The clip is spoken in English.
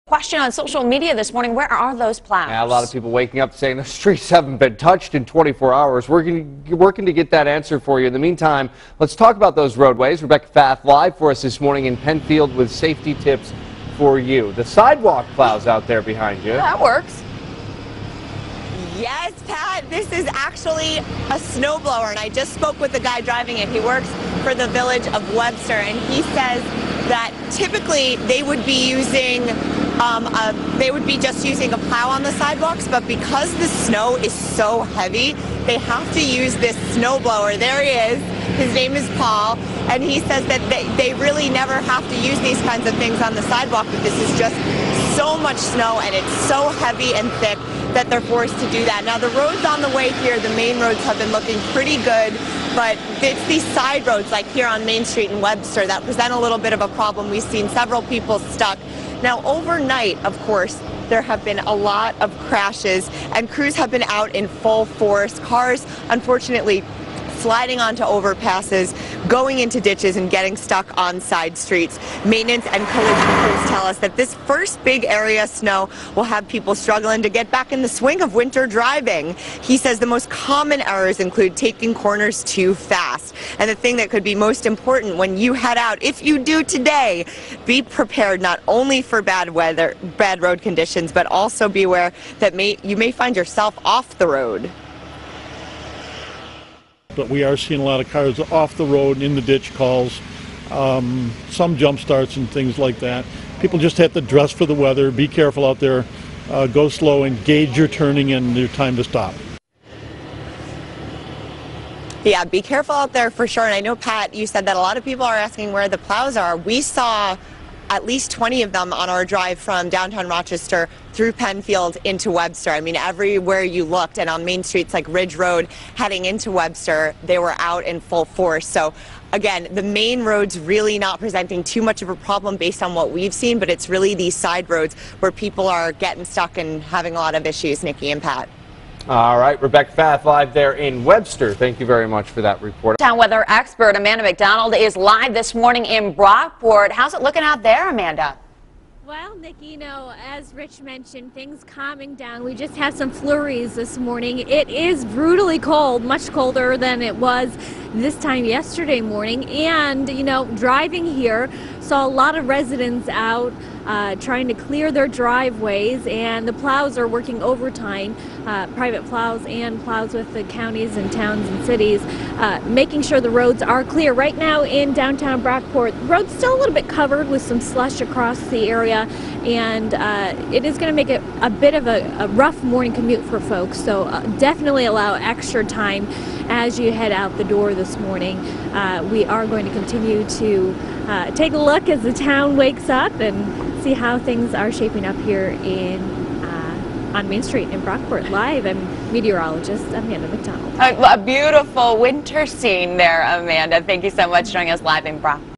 Question on social media this morning, where are those plows? Yeah, a lot of people waking up saying the streets haven't been touched in 24 hours. We're working to get that answer for you. In the meantime, let's talk about those roadways. Rebecca FATH live for us this morning in Penfield with safety tips for you. The sidewalk plows out there behind you. That works. Yes, Pat, this is actually a snowblower, and I just spoke with the guy driving it. He works for the village of Webster, and he says that typically they would be just using a plow on the sidewalks, but because the snow is so heavy, they have to use this snowblower. There he is. His name is Paul, and he says that they really never have to use these kinds of things on the sidewalk, but this is just so much snow and it's so heavy and thick that they're forced to do that. Now the roads on the way here, the main roads have been looking pretty good, but it's these side roads like here on Main Street in Webster that present a little bit of a problem. We've seen several people stuck. Now overnight, of course, there have been a lot of crashes and crews have been out in full force. Cars, unfortunately, sliding onto overpasses, going into ditches and getting stuck on side streets. Maintenance and collision crews tell us that this first big area of snow will have people struggling to get back in the swing of winter driving. He says the most common errors include taking corners too fast. And the thing that could be most important when you head out, if you do today, be prepared not only for bad weather, bad road conditions, but also be aware that you may find yourself off the road. But we are seeing a lot of cars off the road, in the ditch calls, some jump starts and things like that. People just have to dress for the weather, be careful out there, go slow and gauge your turning and your time to stop. Yeah, be careful out there for sure. And I know, Pat, you said that a lot of people are asking where the plows are. We saw at least 20 of them on our drive from downtown Rochester through Penfield into Webster. I mean, everywhere you looked, and on main streets like Ridge Road heading into Webster, they were out in full force. So again, the main roads really not presenting too much of a problem based on what we've seen, but it's really these side roads where people are getting stuck and having a lot of issues. Nikki and Pat. All right, Rebecca FATH live there in Webster. Thank you very much for that report. Town weather expert Amanda McDonald is live this morning in Brockoport. How's it looking out there, Amanda? Well, Nikki, you know, as Rich mentioned, things calming down. We just had some flurries this morning. It is brutally cold, much colder than it was this time yesterday morning. And, you know, driving here, saw a lot of residents out trying to clear their driveways, and the plows are working overtime, private plows and plows with the counties and towns and cities, making sure the roads are clear. Right now in downtown Brockoport, the road's still a little bit covered with some slush across the area, and it is going to make it a bit of a rough morning commute for folks, so definitely allow extra time as you head out the door this morning. We are going to continue to take a look as the town wakes up and see how things are shaping up here on Main Street in Brockoport. Live, I'm meteorologist Amanda McDonald. A beautiful winter scene there, Amanda. Thank you so much for joining us live in Brockoport.